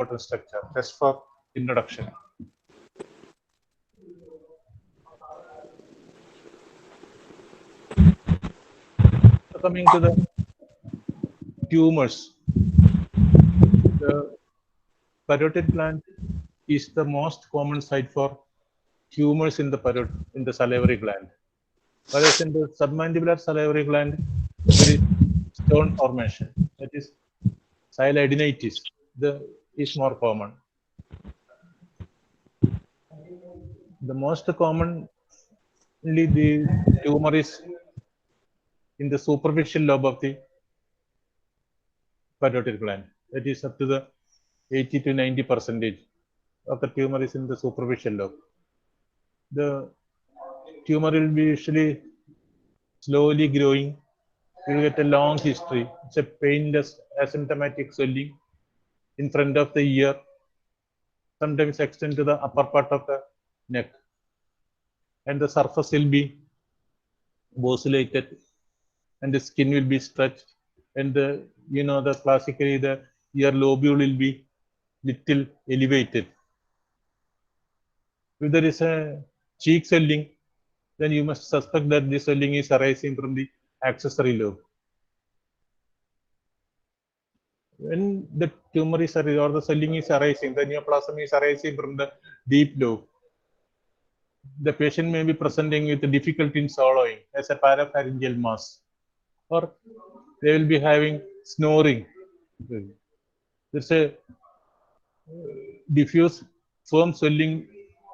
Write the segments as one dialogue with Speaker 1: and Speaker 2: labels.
Speaker 1: important structure. Just for introduction. So coming to the tumors, the parotid gland is the most common site for tumors in the salivary gland. Whereas in the submandibular salivary gland, there is stone formation. That is sialadenitis. Is more common. The most commonly the tumor is in the superficial lobe of the parotid gland. That is up to the 80 to 90% of the tumor is in the superficial lobe. The tumor will be usually slowly growing. You will get a long history. It's a painless asymptomatic swelling in front of the ear, sometimes extend to the upper part of the neck, and the surface will be bossulated, and the skin will be stretched, and the classically the ear lobule will be little elevated. If there is a cheek swelling, then you must suspect that this swelling is arising from the accessory lobe. When the tumor is or the swelling is arising, the neoplasm is arising from the deep lobe. The patient may be presenting with difficulty in swallowing as a parapharyngeal mass, or they will be having snoring. There's a diffuse firm swelling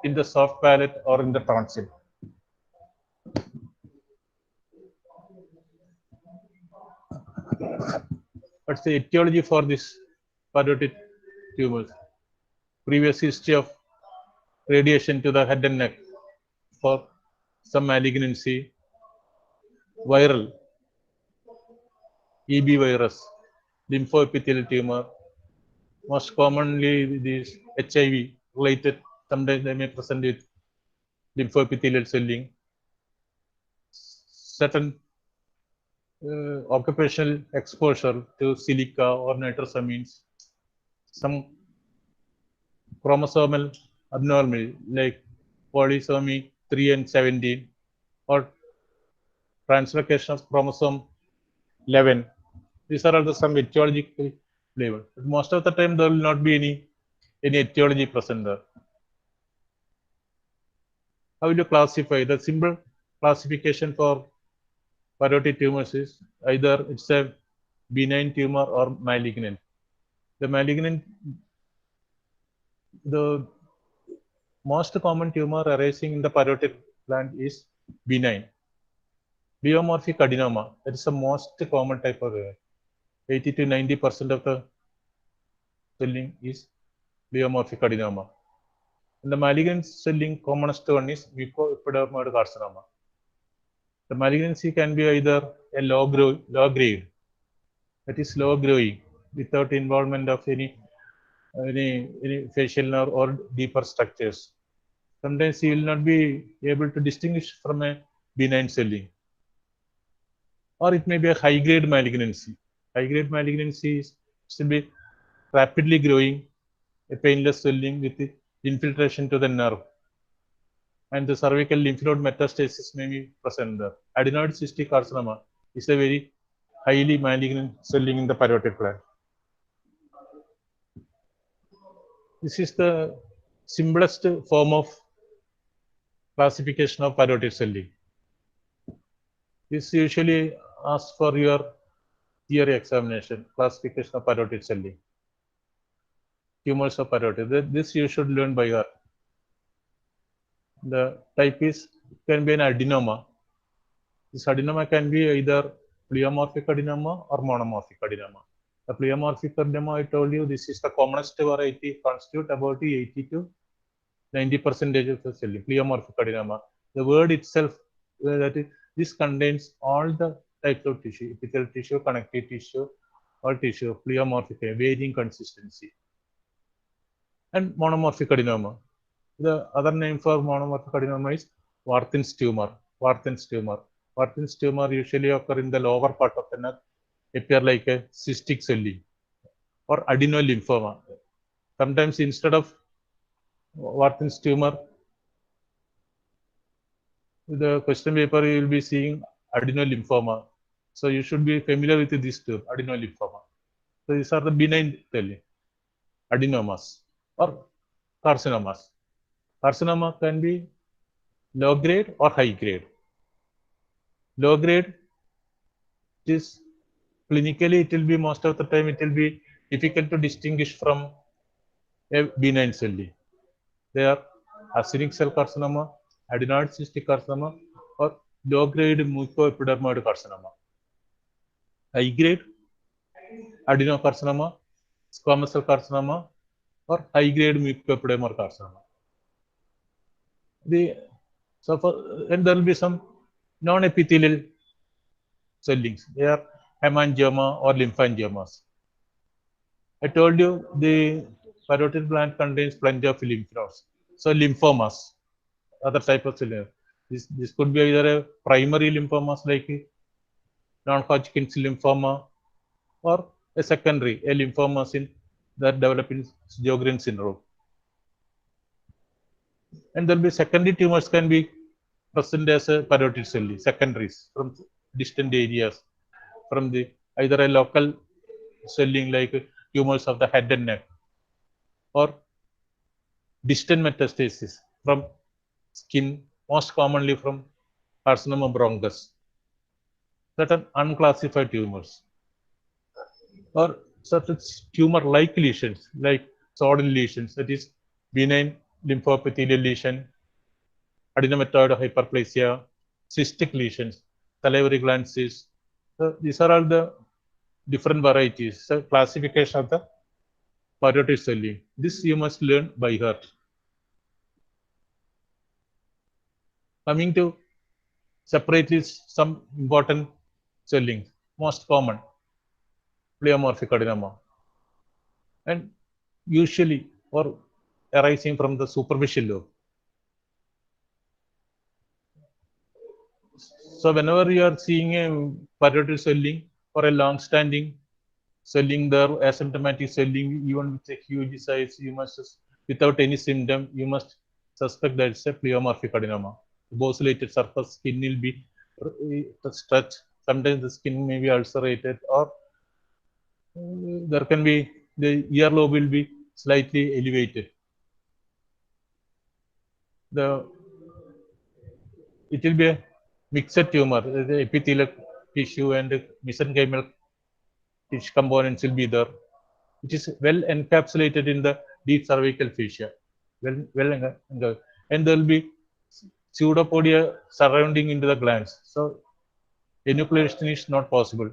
Speaker 1: in the soft palate or in the tonsil. What's the etiology for this parotid tumors? Previous history of radiation to the head and neck for some malignancy, viral, EB virus, lymphoepithelial tumor, most commonly this HIV related. Sometimes they may present with lymphoepithelial swelling. Certain occupational exposure to silica or nitrosamines, some chromosomal abnormal like polysomy 3 and 17, or translocation of chromosome 11. These are all some etiological flavor. But most of the time there will not be any etiology present there. How will you classify? The simple classification for parotid tumors is either it's a benign tumor or malignant. The malignant, the most common tumor arising in the parotid gland is benign. Pleomorphic adenoma, that is the most common type of 80 to 90% of the swelling is pleomorphic adenoma. And the malignant swelling commonest one is mucoepidermoid carcinoma. The malignancy can be either a low grade, that is slow growing, without involvement of any facial nerve or deeper structures. Sometimes you will not be able to distinguish from a benign swelling. Or it may be a high grade malignancy. High grade malignancy should be rapidly growing, a painless swelling with infiltration to the nerve, and the cervical lymph node metastasis may be present there. Adenoid cystic carcinoma is a very highly malignant swelling in the parotid gland. This is the simplest form of classification of parotid swelling. This usually asks for your theory examination, classification of parotid swelling. Tumors of parotid. This you should learn by heart. The type can be an adenoma. This adenoma can be either pleomorphic adenoma or monomorphic adenoma. The pleomorphic adenoma, I told you, this is the commonest variety, constitute about 80 to 90% of the swelling. Pleomorphic adenoma. The word itself, this contains all the types of tissue: epithelial tissue, connective tissue, all tissue, pleomorphic, varying consistency. And monomorphic adenoma. The other name for monomorphic adenoma is Warthin's tumor. Warthin's tumor. Warthin's tumor usually occur in the lower part of the neck, appear like a cystic swelling or adenolymphoma. Sometimes instead of Warthin's tumor, the question paper you will be seeing adenolymphoma. So you should be familiar with this term, adenolymphoma. So these are the benign adenomas or carcinomas. Carcinoma can be low grade or high grade. Low grade is clinically it will be most of the time it will be difficult to distinguish from a benign cell. They are acidic cell carcinoma, adenoid cystic carcinoma, or low grade mucoepidermoid carcinoma. High grade adenocarcinoma, squamous cell carcinoma, or high grade mucoepidermoid carcinoma. And there will be some non-epithelial swellings. They are hemangioma or lymphangiomas. I told you the parotid gland contains plenty of lymph nodes. So lymphomas, other type of cell. This could be either a primary lymphomas like non-Hodgkin's lymphoma or a secondary, a lymphomas that develop in Sjogren syndrome. And there will be secondary tumors can be present as a parotid cell, secondaries from distant areas, from the either a local swelling like tumors of the head and neck, or distant metastasis from skin, most commonly from carcinoma bronchus, certain unclassified tumors, or certain tumor-like lesions like sodden lesions, that is benign lymphoepithelial lesion, adenomatoid hyperplasia, cystic lesions, salivary gland cysts. So these are all the different varieties. So classification of the parotid swelling. This you must learn by heart. Coming to separately some important swellings, most common, pleomorphic adenoma, and usually or arising from the superficial lobe. So whenever you are seeing a parotid swelling or a long-standing swelling there, asymptomatic swelling, even with a huge size, you must, without any symptom, you must suspect that it's a pleomorphic adenoma. The bossulated surface skin will be stretched. Sometimes the skin may be ulcerated, or there can be the earlobe will be slightly elevated. It will be a mixed tumor. The epithelial tissue and mesenchymal tissue components will be there, which is well encapsulated in the deep cervical fascia. And there will be pseudopodia surrounding into the glands. So enucleation is not possible.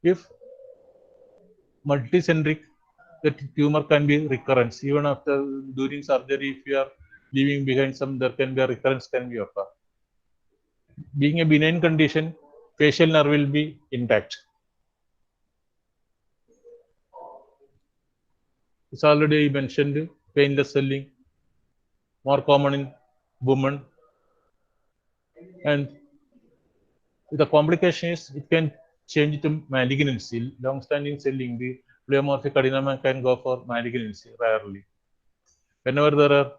Speaker 1: If multicentric, the tumor can be recurrence. Even after during surgery, if you are leaving behind some, there can be a recurrence can be occur. Being a benign condition, facial nerve will be intact. It's already mentioned painless swelling, more common in women, and the complication is it can change to malignancy. Long-standing swelling, the pleomorphic adenoma can go for malignancy rarely. Whenever there are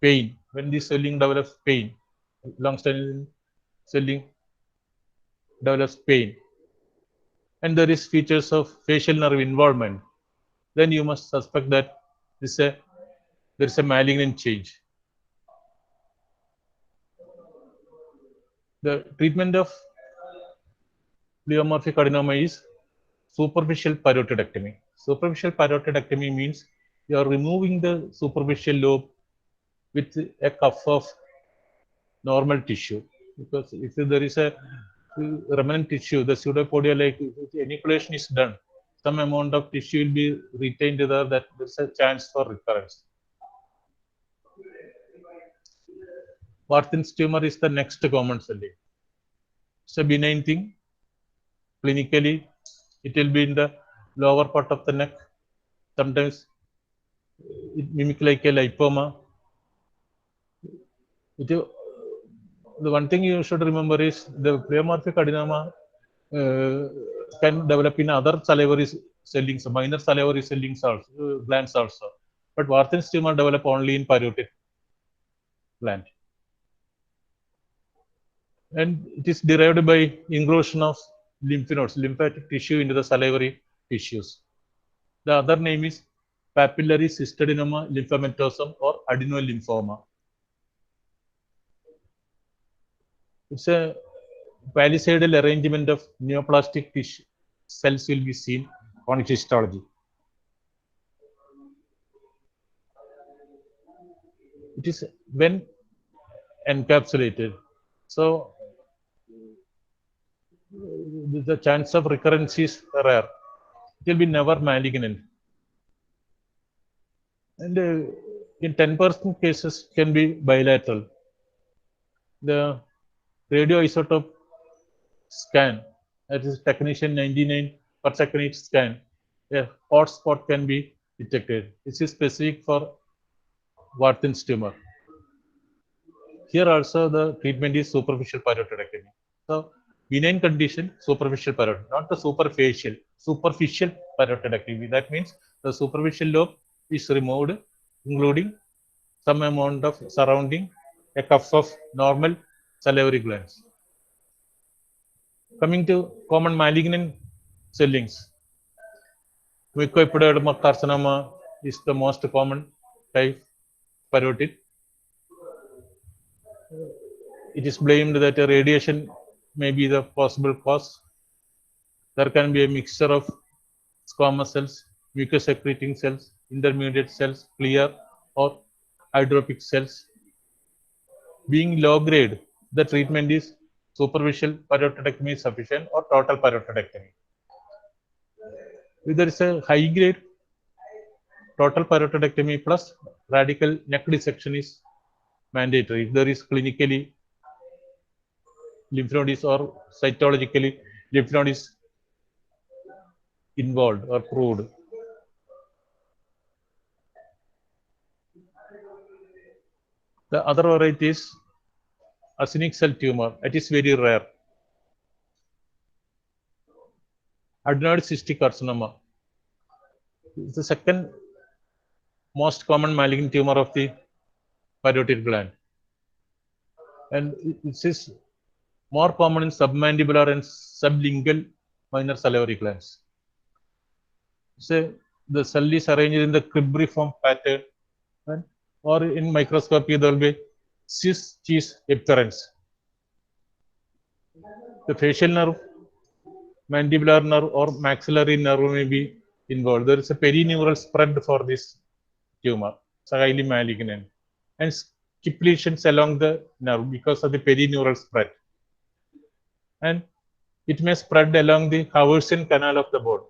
Speaker 1: pain, when the swelling develops pain, long-standing swelling develops pain, and there is features of facial nerve involvement, then you must suspect that there is a malignant change. The treatment of pleomorphic adenoma is superficial parotidectomy. Superficial parotidectomy means you are removing the superficial lobe with a cuff of normal tissue, because if there is a remnant tissue, the pseudopodia, like enucleation is done, some amount of tissue will be retained there, that there's a chance for recurrence. Warthin's tumor is the next common swelling. It's a benign thing. Clinically, it will be in the lower part of the neck. Sometimes it mimics like a lipoma. The one thing you should remember is the pleomorphic adenoma can develop in other salivary swellings, minor salivary swellings also, glands also. But Warthin's tumor develop only in parotid gland. And it is derived by inclusion of lymph nodes, lymphatic tissue into the salivary tissues. The other name is papillary cystadenoma lymphomatosum or adenolymphoma. It's a palisadal arrangement of neoplastic tissue cells will be seen on histology. It is when encapsulated. So the chance of recurrence is rare. It will be never malignant. And in 10% cases can be bilateral. The radioisotope scan, that is technetium 99 per second scan, a hot spot can be detected. This is specific for Warthin's tumor. Here also the treatment is superficial parotidectomy. So benign condition, superficial parotid, not the superficial, superficial parotidectomy. That means the superficial lobe is removed, including some amount of surrounding a cuff of normal salivary glands. Coming to common malignant swellings, mucoepidermal carcinoma is the most common type parotid. It is blamed that radiation may be the possible cause. There can be a mixture of squamous cells, mucus secreting cells, intermediate cells, clear or hydrophobic cells. Being low grade, the treatment is superficial parotidectomy is sufficient or total parotidectomy. If there is a high grade, total parotidectomy plus radical neck dissection is mandatory. If there is clinically lymph nodes or cytologically lymph node is involved or proved. The other variety is actinic cell tumor. It is very rare. Adenoid cystic carcinoma is the second most common malignant tumor of the parotid gland. And this is more common in submandibular and sublingual minor salivary glands. So the cell is arranged in the cribriform pattern, right? Or in microscopy there will be cis cheese appearance. The facial nerve, mandibular nerve or maxillary nerve may be involved. There is a perineural spread for this tumor. It's highly malignant. And skip lesions along the nerve because of the perineural spread. And it may spread along the Haversian canal of the bone.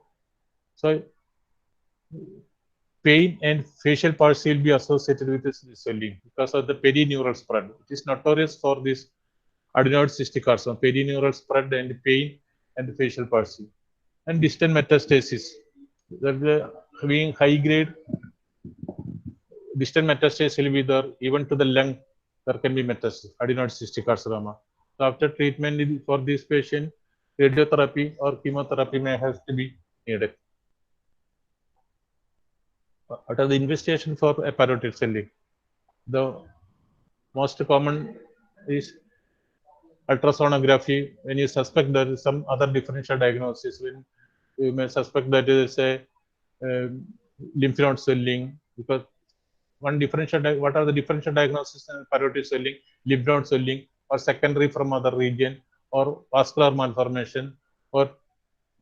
Speaker 1: So pain and facial palsy will be associated with this swelling because of the perineural spread. It is notorious for this adenoid cystic carcinoma, perineural spread and pain and facial palsy. And distant metastasis. Being high grade, distant metastasis will be there, even to the lung, there can be metastasis, adenoid cystic carcinoma. So after treatment for this patient, radiotherapy or chemotherapy may have to be needed. What are the investigation for a parotid swelling? The most common is ultrasonography. When you suspect there is some other differential diagnosis, when you may suspect that there is a lymph node swelling, because one differential, what are the differential diagnosis in parotid swelling? Lymph node swelling or secondary from other region or vascular malformation or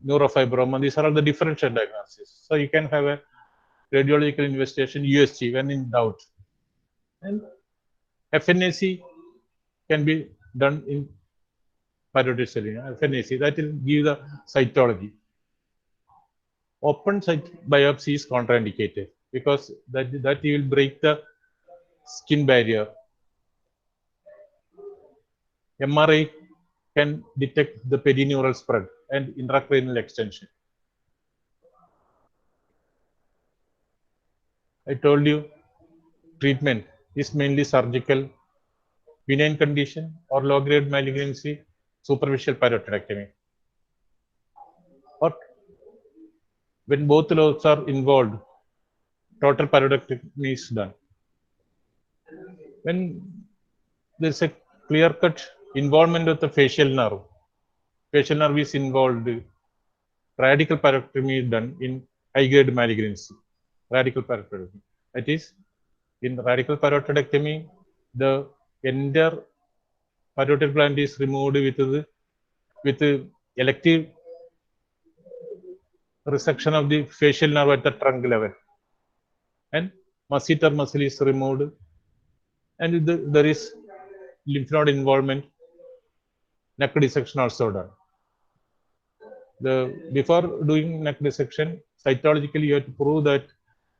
Speaker 1: neurofibroma. These are all the differential diagnosis. So you can have a radiological investigation, USG, when in doubt. And FNAC can be done in parotid swelling. FNAC, that will give the cytology. Open site biopsy is contraindicated because that will break the skin barrier. MRI can detect the perineural spread and intracranial extension. I told you treatment is mainly surgical, benign condition or low-grade malignancy, superficial parotidectomy. Or When both lobes are involved, total paroidectomy is done. When there's a clear-cut involvement of the facial nerve is involved, radical paroidectomy is done in high-grade malignancy. Radical paroidectomy. That is, in radical paroidectomy, the entire parotid gland is removed with elective resection of the facial nerve at the trunk level, and masseter muscle is removed, and there is lymph node involvement. Neck dissection also done. Before doing neck dissection, cytologically you have to prove that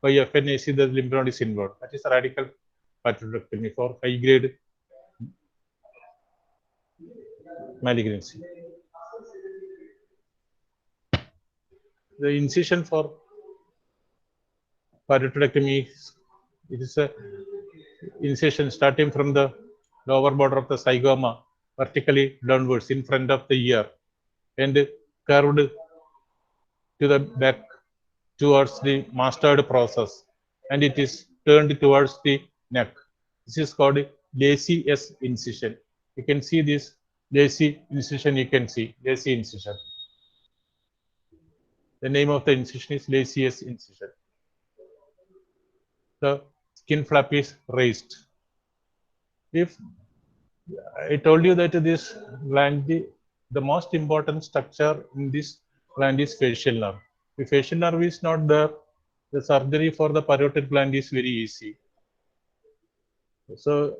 Speaker 1: by FNAC the lymph node is involved. That is a radical paroidectomy for high grade malignancy. The incision for paroidectomy is a incision starting from the lower border of the zygoma vertically downwards in front of the ear and curved to the back towards the mastoid process, and it is turned towards the neck. This is called lacy S incision. You can see this lacy incision. You can see lacy incision. The name of the incision is lacy S incision. The skin flap is raised. If I told you that this gland, the most important structure in this gland is facial nerve. If facial nerve is not there, the surgery for the parotid gland is very easy. So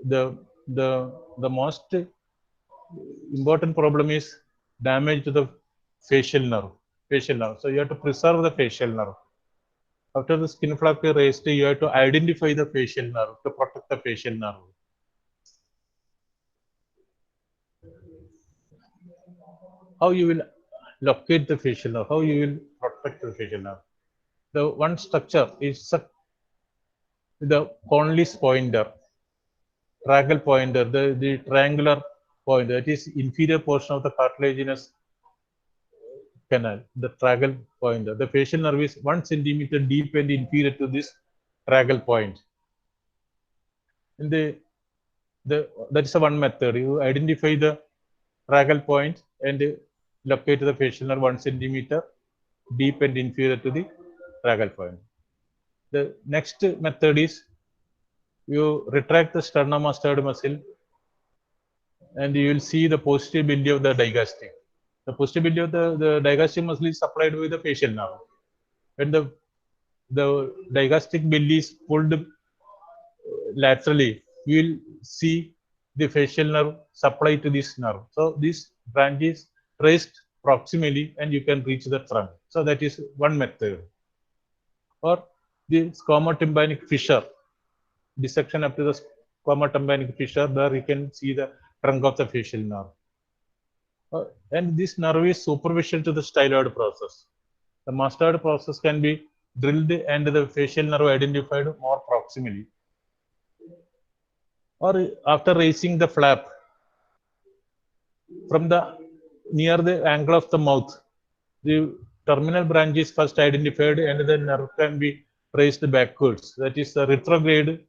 Speaker 1: the most important problem is damage to the facial nerve. So you have to preserve the facial nerve. After the skin flap is raised, you have to identify the facial nerve to protect the facial nerve. How you will locate the facial nerve? How you will protect the facial nerve? The one structure is the Conley's pointer, tragal pointer, the triangular pointer. That is inferior portion of the cartilaginous canal, the tragal pointer. The facial nerve is 1 centimeter deep and inferior to this tragal point. And that is a one method. You identify the tragal point and locate the facial nerve 1 centimeter deep and inferior to the tragal point. The next method is you retract the sternomastoid muscle and you will see the posterior belly of the digastric. The posterior belly of the digastric muscle is supplied with the facial nerve. When the digastric belly is pulled laterally, you will see the facial nerve supplied to this nerve. So this branch is traced proximally and you can reach the trunk. So that is one method. Or the squamotympanic fissure, dissection up to the squamotympanic fissure, there you can see the trunk of the facial nerve. And this nerve is superficial to the styloid process. The mastoid process can be drilled and the facial nerve identified more proximally. Or after raising the flap from the near the angle of the mouth, the terminal branch is first identified and the nerve can be traced backwards. That is the retrograde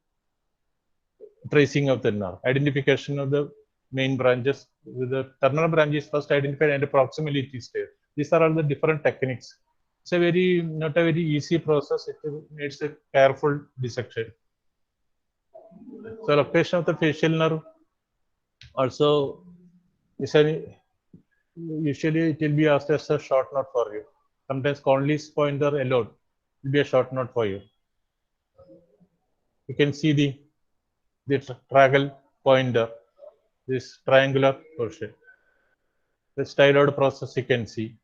Speaker 1: tracing of the nerve, identification of the main branches. The terminal branch is first identified and proximity is there. These are all the different techniques. It's a not a very easy process. It needs a careful dissection. So location of the facial nerve also is usually it will be asked as a short note for you. Sometimes Conley's pointer alone will be a short note for you. You can see the tragal pointer, this triangular portion. The styloid process you can see.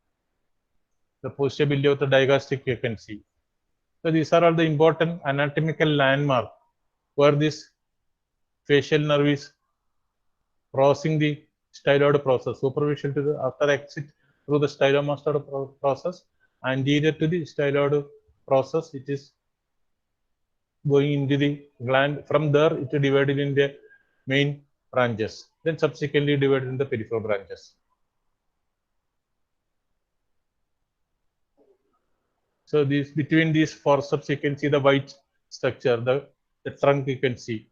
Speaker 1: The posterior belly of the digastric you can see. So these are all the important anatomical landmark where this facial nerve is crossing the styloid process, superficial to the after exit through the stylomastoid process, anterior to the styloid process, it is going into the gland. From there, it is divided in the main branches, then subsequently divided in the peripheral branches. So these between these forceps, you can see the white structure, the trunk you can see,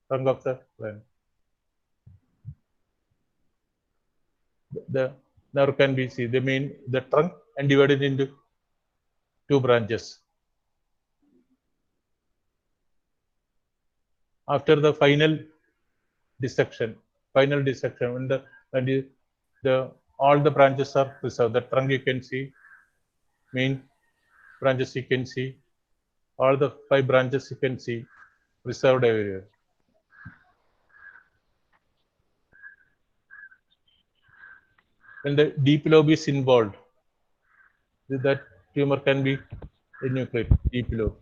Speaker 1: trunk of the plant. The nerve can be see the trunk and divided into two branches. After the final dissection, when the all the branches are preserved. The trunk you can see, main branches you can see, all the 5 branches you can see preserved everywhere. When the deep lobe is involved, that tumor can be enucleate, deep lobe.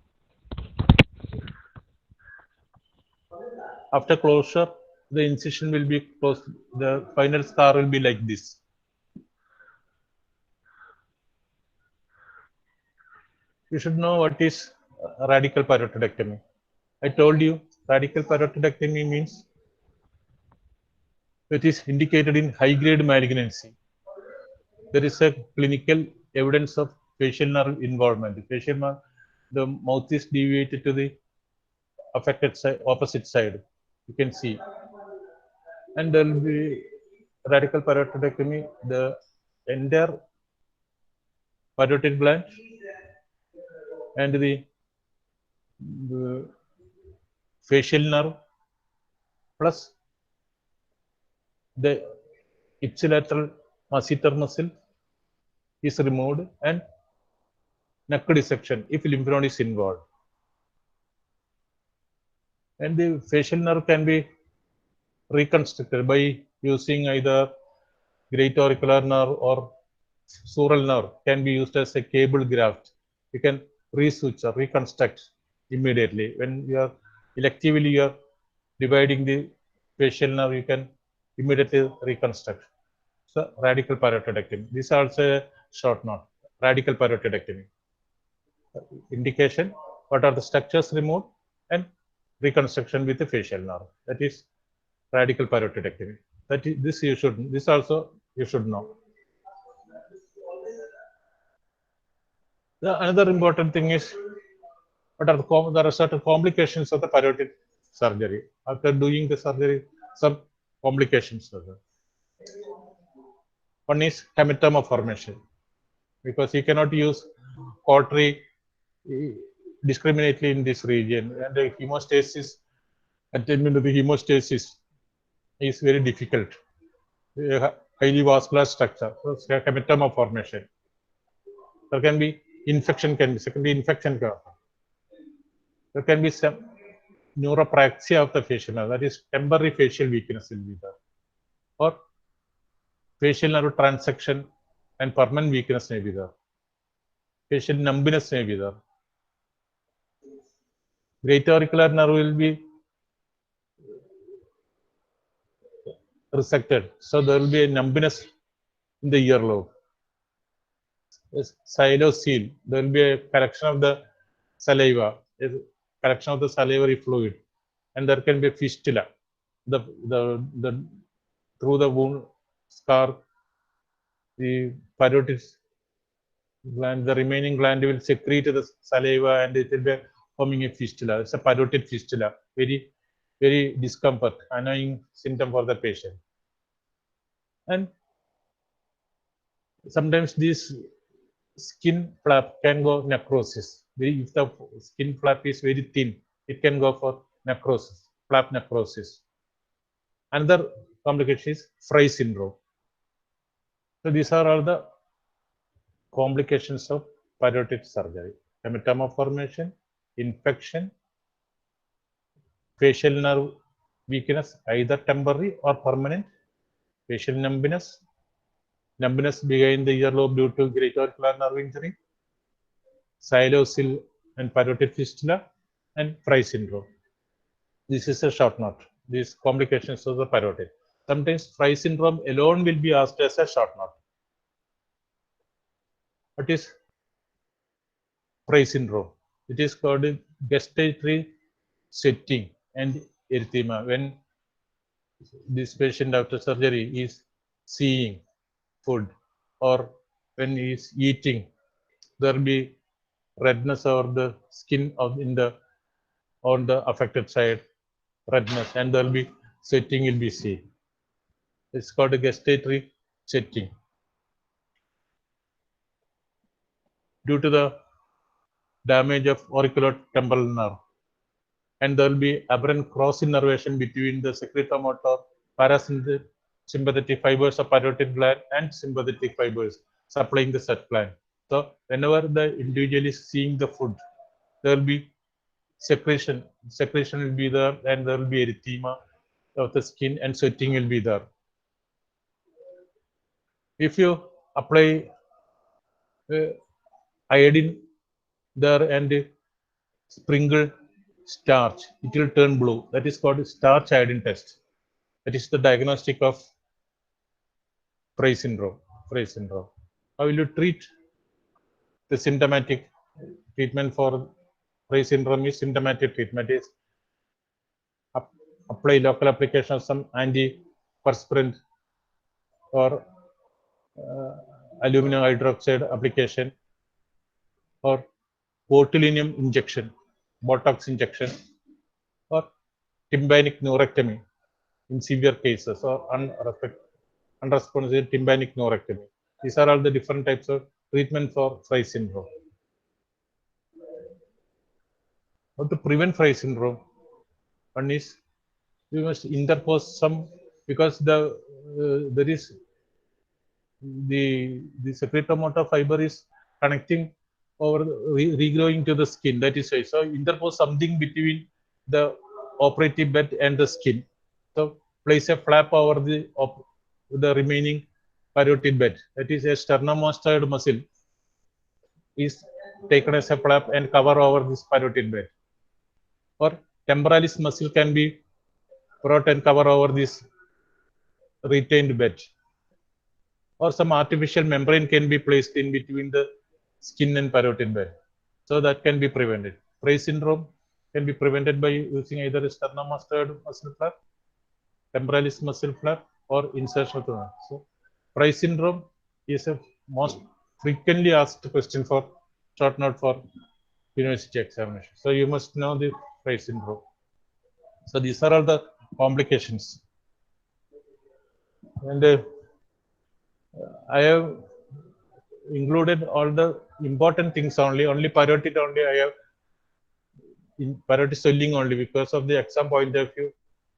Speaker 1: After closure, the incision will be closed. The final scar will be like this. You should know what is radical parotidectomy. I told you radical parotidectomy means it is indicated in high-grade malignancy. There is a clinical evidence of facial nerve involvement. The mouth is deviated to the affected side, opposite side. You can see, and there will be radical parotidectomy. The entire parotid gland and the facial nerve plus the ipsilateral masseter muscle is removed and neck dissection if lymph node is involved. And the facial nerve can be reconstructed by using either great auricular nerve or sural nerve can be used as a cable graft. You can resuture, reconstruct immediately. When you are electively you are dividing the facial nerve, you can immediately reconstruct. So radical parotidectomy. This is also a short note. Radical parotidectomy. Indication: what are the structures removed and reconstruction with the facial nerve. That is radical parotidectomy. This also you should know. Another important thing is there are certain complications of the parotid surgery. After doing the surgery, some complications are there. One is hematoma formation, because you cannot use cautery discriminately in this region, and the hemostasis, attainment of the hemostasis is very difficult. Highly vascular structure, so hematoma formation. There can be infection, secondary infection. There can be some neuropraxia of the facial nerve, that is temporary facial weakness will be there, or facial nerve transection and permanent weakness may be there. Facial numbness may be there. Great auricular nerve will be resected, so there will be a numbness in the earlobe. Xyloscele, there will be a collection of the saliva, a collection of the salivary fluid, and there can be a fistula. The through the wound scar, the parotid gland, the remaining gland will secrete the saliva and it will be forming a fistula. It's a parotid fistula. Very discomfort, annoying symptom for the patient. And sometimes this skin flap can go necrosis. If the skin flap is very thin, it can go for necrosis, flap necrosis. Another complication is Frey syndrome. So these are all the complications of parotid surgery: hematoma formation, infection, facial nerve weakness, either temporary or permanent, facial numbness behind the earlobe due to great auricular nerve injury, xyloscele and parotid fistula, and Frey syndrome. This is a short note. These complications of the parotid. Sometimes Frey syndrome alone will be asked as a short note. What is Frey syndrome? It is called gustatory sweating and erythema. When this patient after surgery is seeing food or when he is eating, there will be redness over the skin on the affected side, redness, and there will be sweating will be seen. It's called a gustatory sweating. Due to the damage of auriculotemporal nerve. And there will be aberrant cross innervation between the secretomotor parasympathetic fibers of parotid gland and sympathetic fibers supplying the sweat gland. So whenever the individual is seeing the food, there will be secretion. Secretion will be there, and there will be erythema of the skin, and sweating will be there. If you apply iodine there and sprinkle starch, it will turn blue. That is called starch iodine test. That is the diagnostic of Frey syndrome. Frey syndrome. How will you treat the symptomatic treatment for Frey syndrome? Is symptomatic treatment is apply local application of some antiperspirant or aluminum hydroxide application or botulinum injection, Botox injection, or tympanic neurectomy in severe cases, or unresponsive tympanic neurectomy. These are all the different types of treatment for Frey syndrome. How to prevent Frey syndrome? One is you must interpose some, because there is the secretomotor fiber is connecting or regrowing to the skin. That is why. So interpose something between the operative bed and the skin. So place a flap over the remaining parotid bed. That is a sternomastoid muscle is taken as a flap and cover over this parotid bed. Or temporalis muscle can be brought and cover over this retained bed. Or some artificial membrane can be placed in between the skin and parotid bed. So that can be prevented. Frey syndrome can be prevented by using either a sternomastoid muscle flap, temporalis muscle flap, or insertion of the nerve. So Frey syndrome is a most frequently asked question for short note for university examination. So you must know the Frey syndrome. So these are all the complications. And I have included all the important things only parotid only I have in parotid swelling only because of the exam point of view.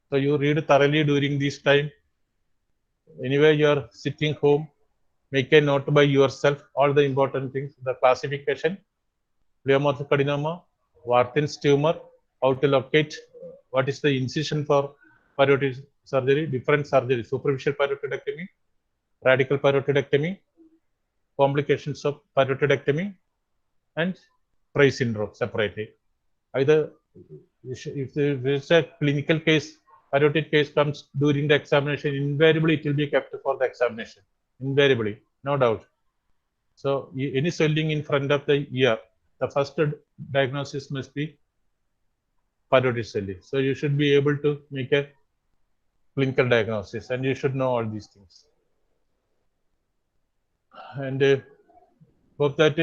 Speaker 1: So you read thoroughly during this time. Anyway, you are sitting home, make a note by yourself all the important things, the classification, pleomorphic adenoma, Warthin's tumor, how to locate, what is the incision for parotid surgery, different surgery, superficial parotidectomy, radical parotidectomy, complications of parotidectomy, and Frey syndrome separately. Either if there is a clinical case, parotid case comes during the examination, invariably it will be kept for the examination. Invariably, no doubt. So any swelling in front of the ear, the first diagnosis must be parotid swelling. So you should be able to make a clinical diagnosis, and you should know all these things. And hope that